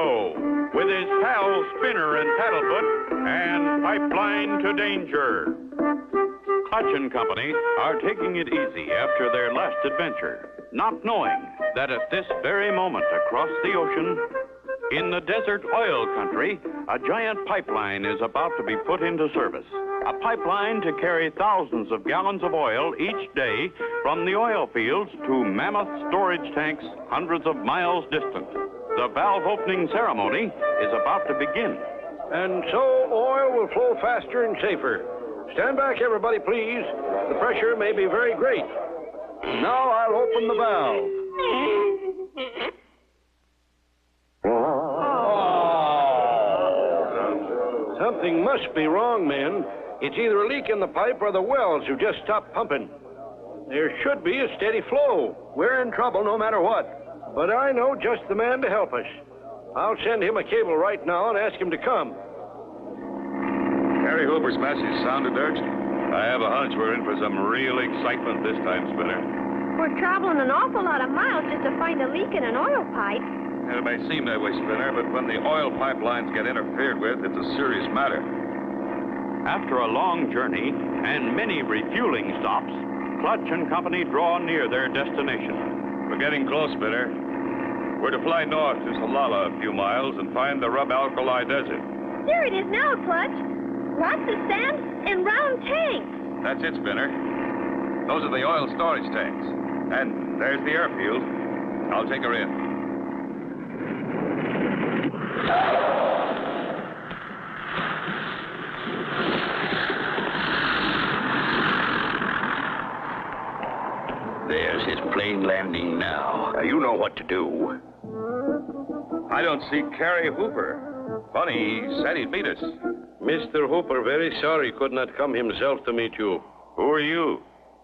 Cargo with his pals Spinner and Paddlefoot and Pipeline to Danger. Clutch and Company are taking it easy after their last adventure, not knowing that at this very moment across the ocean, in the desert oil country, a giant pipeline is about to be put into service. A pipeline to carry thousands of gallons of oil each day from the oil fields to mammoth storage tanks hundreds of miles distant. The valve opening ceremony is about to begin. And so oil will flow faster and safer. Stand back, everybody, please. The pressure may be very great. Now I'll open the valve. Oh. Something must be wrong, men. It's either a leak in the pipe or the wells have just stopped pumping. There should be a steady flow. We're in trouble no matter what. But I know just the man to help us. I'll send him a cable right now and ask him to come. Harry Hooper's message sounded urgent. I have a hunch we're in for some real excitement this time, Spinner. We're traveling an awful lot of miles just to find a leak in an oil pipe. It may seem that way, Spinner, but when the oil pipelines get interfered with, it's a serious matter. After a long journey and many refueling stops, Clutch and Company draw near their destination. We're getting close, Spinner. We're to fly north to Salala a few miles and find the Rub Alkali Desert. There it is now, Clutch. Lots of sand and round tanks. That's it, Spinner. Those are the oil storage tanks. And there's the airfield. I'll take her in. There's his plane landing now. You know what to do. I don't see Carrie Hooper. Funny, he said he'd meet us. Mr. Hooper, very sorry could not come himself to meet you. Who are you?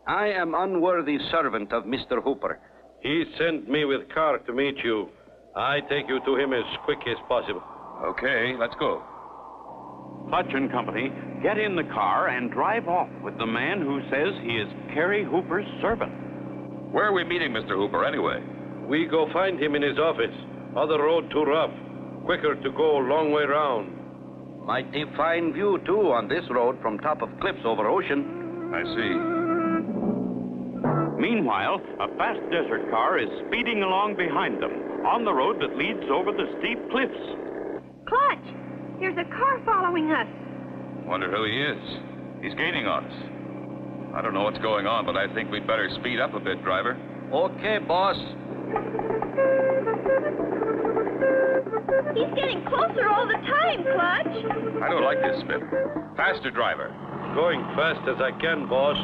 I am unworthy servant of Mr. Hooper. He sent me with car to meet you. I take you to him as quick as possible. Okay, let's go. Clutch and Company get in the car and drive off with the man who says he is Carrie Hooper's servant. Where are we meeting Mr. Hooper, anyway? We go find him in his office. Other road too rough. Quicker to go long way round. Mighty fine view, too, on this road from top of cliffs over ocean. I see. Meanwhile, a fast desert car is speeding along behind them on the road that leads over the steep cliffs. Clutch, there's a car following us. Wonder who he is. He's gaining on us. I don't know what's going on, but I think we'd better speed up a bit, driver. Okay, boss. He's getting closer all the time, Clutch. I don't like this spin. Faster, driver. Going fast as I can, boss.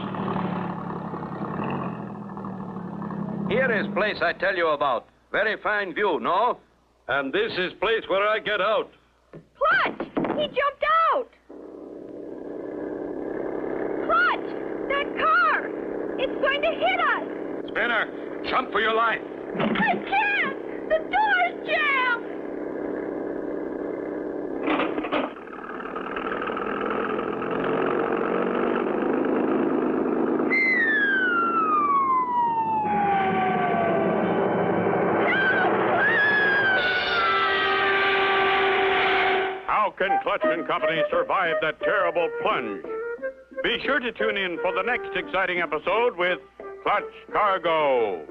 Here is place I tell you about. Very fine view, no? And this is place where I get out. Clutch! He jumped out! Clutch! That car! It's going to hit us! Spinner, jump for your life. I can't! The door's jammed! How can Clutch and Company survive that terrible plunge? Be sure to tune in for the next exciting episode with Clutch Cargo.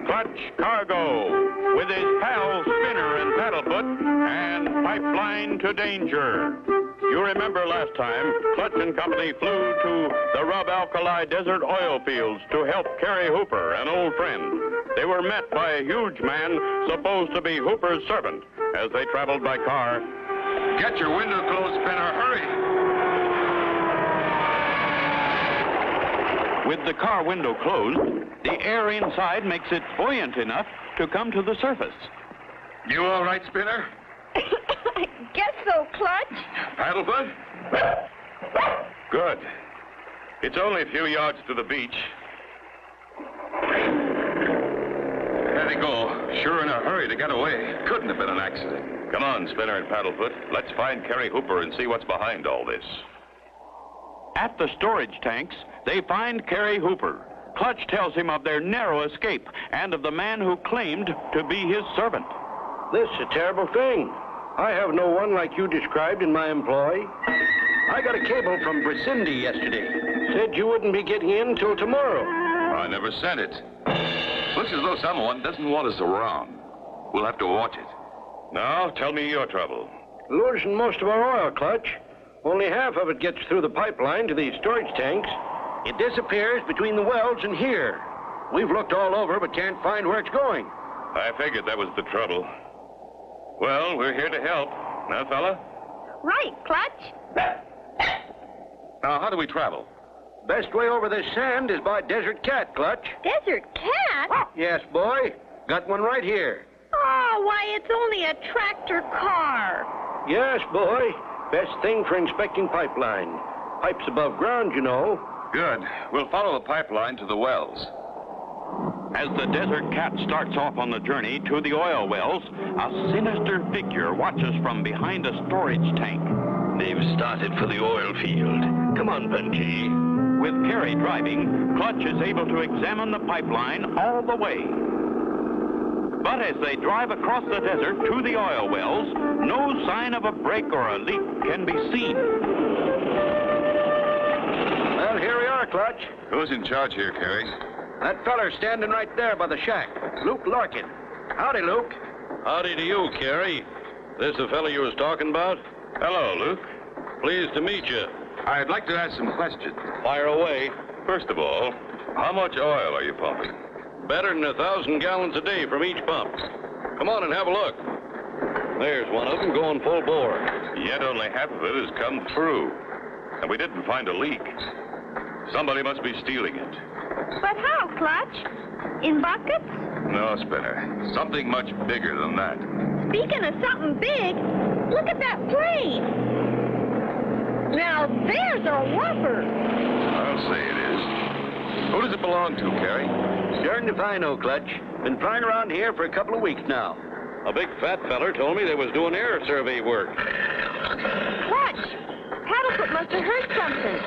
Clutch Cargo with his pals Spinner and Paddlefoot and Pipeline to Danger. You remember last time, Clutch and Company flew to the Rub Alkali Desert oil fields to help Carrie Hooper, an old friend. They were met by a huge man supposed to be Hooper's servant as they traveled by car. Get your window closed, Spinner. Hurry! With the car window closed, the air inside makes it buoyant enough to come to the surface. You all right, Spinner? I guess so, Clutch. Paddlefoot? Good. It's only a few yards to the beach. There they go. Sure in a hurry to get away. Couldn't have been an accident. Come on, Spinner and Paddlefoot. Let's find Carrie Hooper and see what's behind all this. At the storage tanks, they find Carrie Hooper. Clutch tells him of their narrow escape and of the man who claimed to be his servant. This is a terrible thing. I have no one like you described in my employ. I got a cable from Brisindi yesterday. Said you wouldn't be getting in till tomorrow. I never sent it. Looks as though someone doesn't want us around. We'll have to watch it. Now, tell me your trouble. Losing most of our oil, Clutch. Only half of it gets through the pipeline to these storage tanks. It disappears between the wells and here. We've looked all over, but can't find where it's going. I figured that was the trouble. Well, we're here to help. Now, fella? Right, Clutch. Now, how do we travel? Best way over this sand is by Desert Cat, Clutch. Desert Cat? Yes, boy. Got one right here. Oh, why, it's only a tractor car. Yes, boy. Best thing for inspecting pipeline. Pipes above ground, you know. Good. We'll follow the pipeline to the wells. As the Desert Cat starts off on the journey to the oil wells, a sinister figure watches from behind a storage tank. They've started for the oil field. Come on, Punchy. With Carrie driving, Clutch is able to examine the pipeline all the way. But as they drive across the desert to the oil wells, no sign of a break or a leak can be seen. Well, here we are, Clutch. Who's in charge here, Carrie? That feller's standing right there by the shack. Luke Larkin. Howdy, Luke. Howdy to you, Carrie. This the fellow you was talking about? Hello, Luke. Pleased to meet you. I'd like to ask some questions. Fire away. First of all, how much oil are you pumping? Better than 1,000 gallons a day from each pump. Come on and have a look. There's one of them going full bore. Yet only half of it has come through. And we didn't find a leak. Somebody must be stealing it. But how, Clutch? In buckets? No, Spinner. Something much bigger than that. Speaking of something big, look at that plane. Now, there's a whopper. I'll say it is. Who does it belong to, Carrie? Darned if I know, Clutch. Been flying around here for a couple of weeks now. A big fat feller told me they was doing air survey work. Clutch, Paddlefoot must have heard something.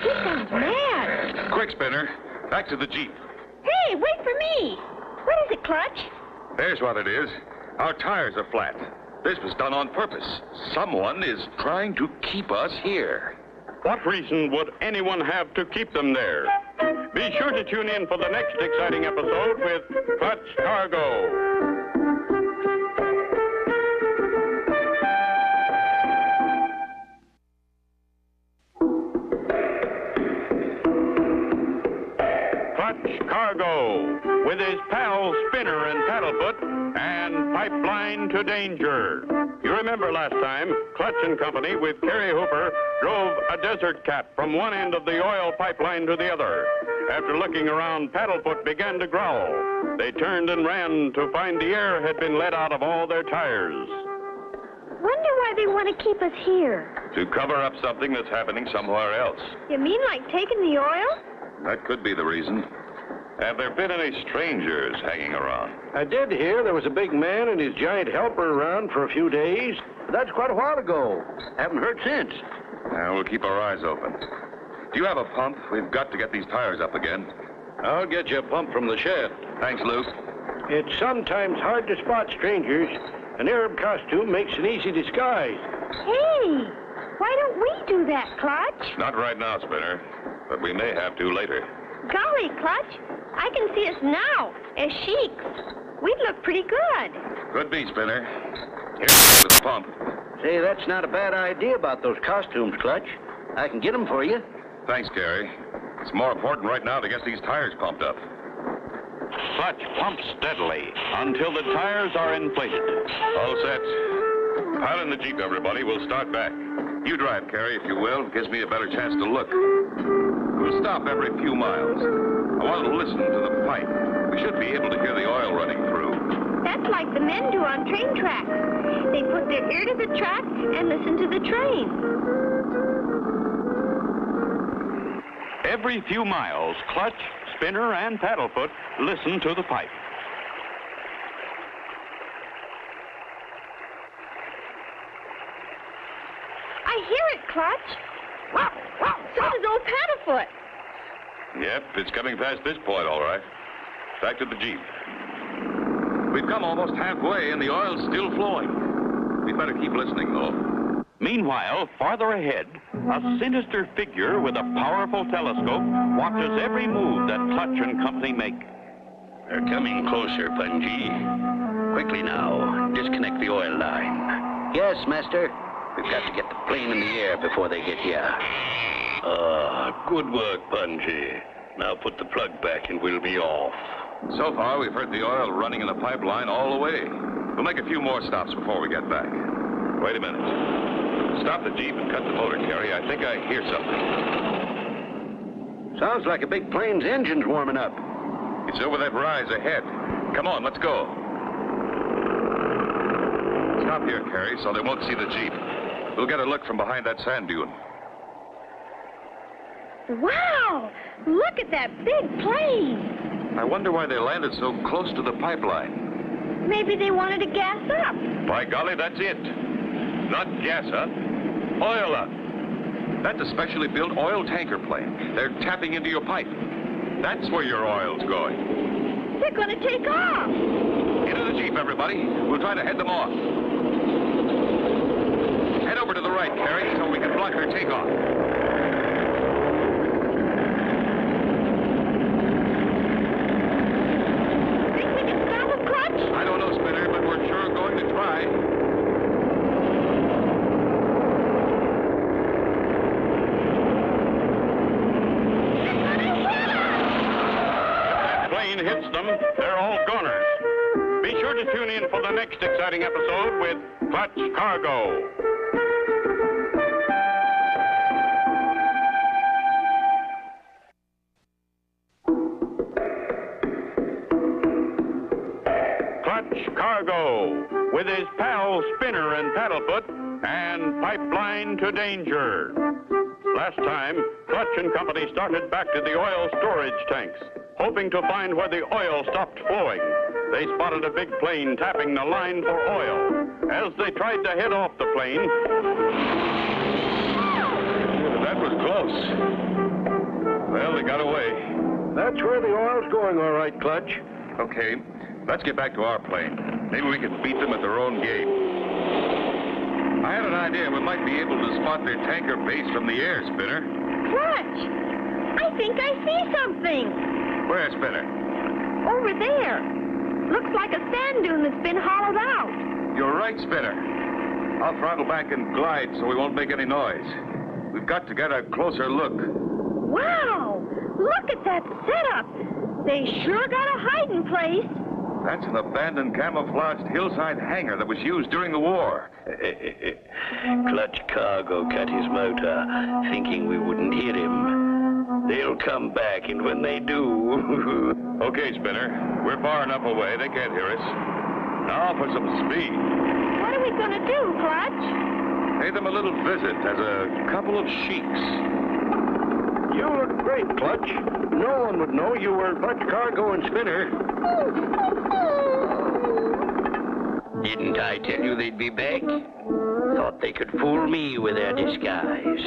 He sounds mad. Quick, Spinner. Back to the Jeep. Hey, wait for me. What is it, Clutch? There's what it is. Our tires are flat. This was done on purpose. Someone is trying to keep us here. What reason would anyone have to keep them there? Be sure to tune in for the next exciting episode with Clutch Cargo. Clutch Cargo, with his pals Spinner and Paddlefoot, and Pipeline to Danger. You remember last time, Clutch and Company with Carrie Hooper drove a Desert Cat from one end of the oil pipeline to the other. After looking around, Paddlefoot began to growl. They turned and ran to find the air had been let out of all their tires. Wonder why they want to keep us here. To cover up something that's happening somewhere else. You mean like taking the oil? That could be the reason. Have there been any strangers hanging around? I did hear there was a big man and his giant helper around for a few days. That's quite a while ago. Haven't heard since. Now, we'll keep our eyes open. Do you have a pump? We've got to get these tires up again. I'll get you a pump from the shed. Thanks, Luke. It's sometimes hard to spot strangers. An Arab costume makes an easy disguise. Hey, why don't we do that, Clutch? Not right now, Spinner, but we may have to later. Golly, Clutch, I can see us now as sheiks. We'd look pretty good. Could be, Spinner. Here's with the pump. Say, that's not a bad idea about those costumes, Clutch. I can get them for you. Thanks, Gary. It's more important right now to get these tires pumped up. Clutch pumps steadily until the tires are inflated. All set. Pile in the Jeep, everybody. We'll start back. You drive, Carrie, if you will. It gives me a better chance to look. We'll stop every few miles. I want to listen to the pipe. We should be able to hear the oil running through. That's like the men do on train tracks. They put their ear to the track and listen to the train. Every few miles, Clutch, Spinner, and Paddlefoot listen to the pipe. I hear it, Clutch. So does old Paddlefoot. Yep, it's coming past this point, all right. Back to the Jeep. We've come almost halfway, and the oil's still flowing. We'd better keep listening, though. Meanwhile, farther ahead, a sinister figure with a powerful telescope watches every move that Clutch and company make. They're coming closer, Punji. Quickly now, disconnect the oil line. Yes, Master. We've got to get the plane in the air before they get here. Good work, Punji. Now put the plug back and we'll be off. So far, we've heard the oil running in the pipeline all the way. We'll make a few more stops before we get back. Wait a minute. Stop the Jeep and cut the motor, Carrie. I think I hear something. Sounds like a big plane's engine's warming up. It's over that rise ahead. Come on, let's go. Stop here, Carrie, so they won't see the Jeep. We'll get a look from behind that sand dune. Wow! Look at that big plane. I wonder why they landed so close to the pipeline. Maybe they wanted to gas up. By golly, that's it. Not gas up, oil up. That's a specially built oil tanker plane. They're tapping into your pipe. That's where your oil's going. They're going to take off. Into the Jeep, everybody. We'll try to head them off. Head over to the right, Carrie, so we can block her takeoff. Think we can stop them, Clutch? I don't know, Spinner, but we're sure going to try. Hits them, they're all goners. Be sure to tune in for the next exciting episode with Clutch Cargo. Clutch Cargo, with his pals Spinner and Paddlefoot, and Pipeline to Danger. Last time, Clutch and company started back to the oil storage tanks, hoping to find where the oil stopped flowing. They spotted a big plane tapping the line for oil. As they tried to head off the plane... That was close. Well, they got away. That's where the oil's going, all right, Clutch. Okay, let's get back to our plane. Maybe we can beat them at their own game. I had an idea we might be able to spot their tanker base from the air, Spinner. Clutch! I think I see something. Where, Spinner? Over there. Looks like a sand dune that's been hollowed out. You're right, Spinner. I'll throttle back and glide so we won't make any noise. We've got to get a closer look. Wow! Look at that setup. They sure got a hiding place. That's an abandoned camouflaged hillside hangar that was used during the war. Clutch Cargo cut his motor, thinking we wouldn't hear him. They'll come back, and when they do... Okay, Spinner. We're far enough away, they can't hear us. Now for some speed. What are we going to do, Clutch? Pay them a little visit as a couple of sheiks. You look great, Clutch. No one would know you were Clutch Cargo and Spinner. Didn't I tell you they'd be back? Thought they could fool me with their disguise.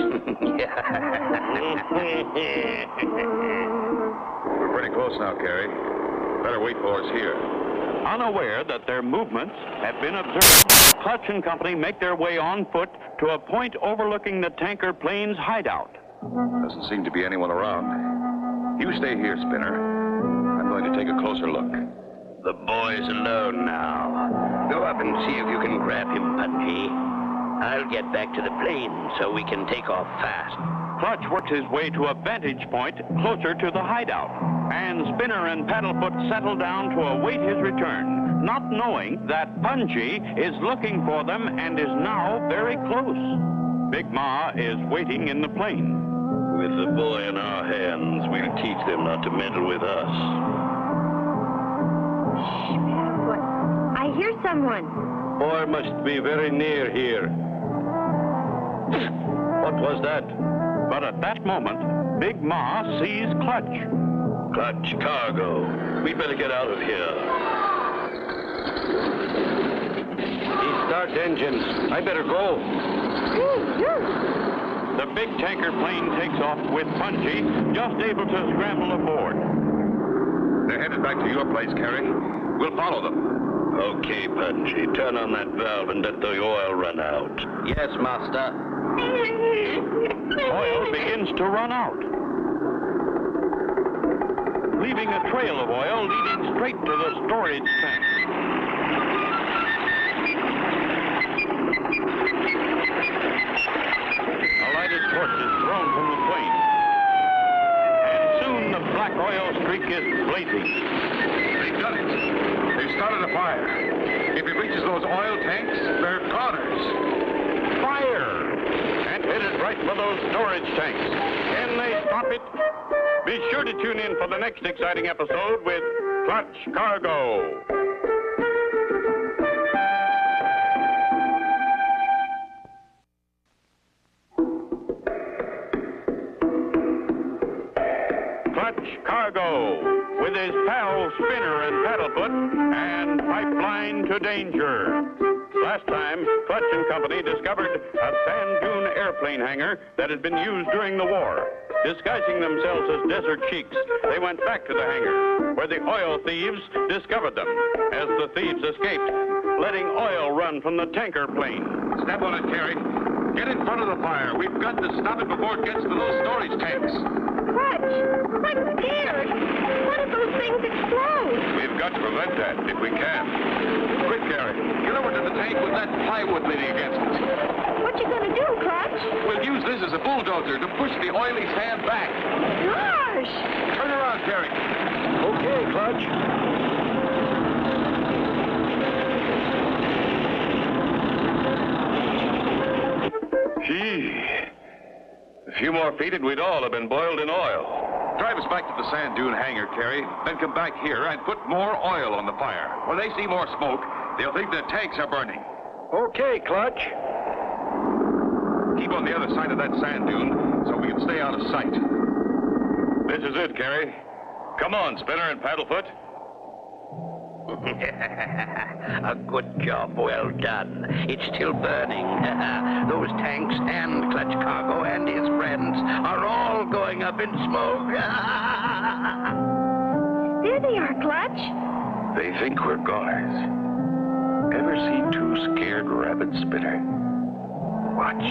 We're pretty close now, Carrie. Better wait for us here. Unaware that their movements have been observed, Clutch and company make their way on foot to a point overlooking the tanker plane's hideout. Doesn't seem to be anyone around. You stay here, Spinner. I'm going to take a closer look. The boy's alone now. Go up and see if you can grab him, Punji. I'll get back to the plane so we can take off fast. Clutch works his way to a vantage point closer to the hideout, and Spinner and Paddlefoot settle down to await his return, not knowing that Punji is looking for them and is now very close. Big Ma is waiting in the plane. With the boy in our hands, we'll teach them not to meddle with us. Shh, Paddlefoot. I hear someone. Boy must be very near here. What was that? But at that moment, Big Ma sees Clutch. Clutch Cargo. We'd better get out of here. He starts engines. I better go. the big tanker plane takes off with Punchy just able to scramble aboard. They're headed back to your place, Carrie. We'll follow them. Okay, Punchy, turn on that valve and let the oil run out. Yes, Master. Oil begins to run out, leaving a trail of oil leading straight to the storage tank. A lighted torch is thrown from the plane, and soon the black oil streak is blazing. They've done it. They've started a fire. If it reaches those oil tanks, they're goners. Fire! And headed right for those storage tanks. Can they stop it? Be sure to tune in for the next exciting episode with Clutch Cargo. Clutch Cargo, with his pals Spinner and Paddlefoot, and Pipeline to Danger. Last time, Clutch and Company discovered a sand dune airplane hangar that had been used during the war. Disguising themselves as desert sheiks, they went back to the hangar, where the oil thieves discovered them, as the thieves escaped, letting oil run from the tanker plane. Step on it, Carrie. Get in front of the fire. We've got to stop it before it gets to those storage tanks. Clutch, I'm scared. What if those things explode? We've got to prevent that if we can. Quick, Carrie. Get over to the tank with that plywood leaning against it. What you gonna do, Clutch? We'll use this as a bulldozer to push the oily sand back. Gosh! Turn around, Carrie. Okay, Clutch. Gee. A few more feet and we'd all have been boiled in oil. Drive us back to the sand dune hangar, Carrie. Then come back here and put more oil on the fire. When they see more smoke, they'll think the tanks are burning. Okay, Clutch. Keep on the other side of that sand dune so we can stay out of sight. This is it, Carrie. Come on, Spinner and Paddlefoot. A good job, well done. It's still burning. Those tanks and Clutch Cargo and his friends are all going up in smoke. There they are, Clutch. They think we're goners. Ever see two scared rabbits, Spinner? Watch.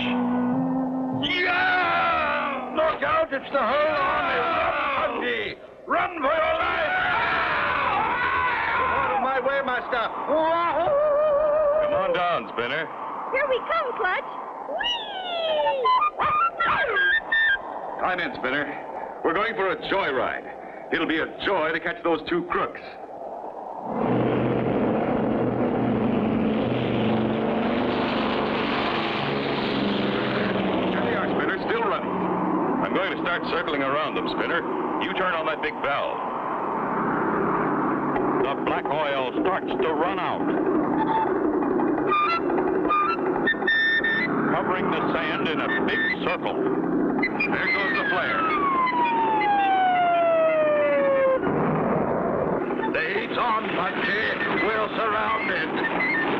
Yeah! Look out, it's the whole army. Punchy! Run for your life! Out of my way, Master. Come on down, Spinner. Here we come, Clutch. Whee! Climb in, Spinner. We're going for a joyride. It'll be a joy to catch those two crooks. There they are, Spinner, still running. I'm going to start circling around them, Spinner. You turn on that big valve. The black oil starts to run out, covering the sand in a big circle. There goes the flare. The heat's on, Punchy. We're surrounded.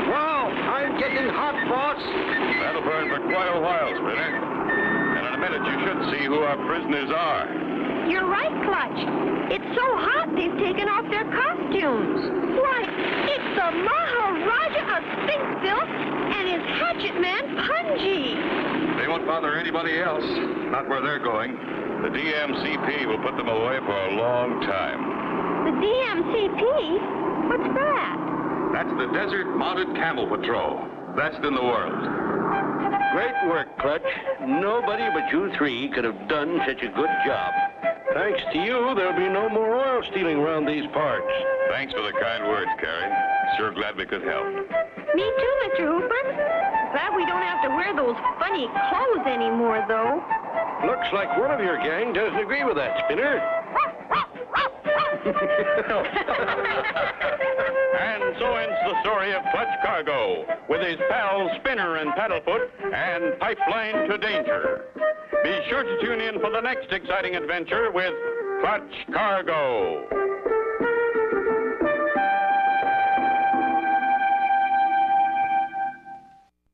Wow, I'm getting hot, boss. That'll burn for quite a while, Spinner. And in a minute, you should see who our prisoners are. You're right, Clutch. It's so hot they've taken off their costumes. Why, it's the Maharaja of Sphinxville and his hatchet man, Punchy. They won't bother anybody else. Not where they're going. The DMCP will put them away for a long time. The DMCP? What's that? That's the Desert Mounted Camel Patrol. Best in the world. Great work, Clutch. Nobody but you three could have done such a good job. Thanks to you, there'll be no more oil stealing around these parts. Thanks for the kind words, Carrie. Sure glad we could help. Me too, Mr. Hooper. Glad we don't have to wear those funny clothes anymore, though. Looks like one of your gang doesn't agree with that, Spinner. And so ends the story of Clutch Cargo, with his pals Spinner and Paddlefoot and Pipeline to Danger. Be sure to tune in for the next exciting adventure with Clutch Cargo.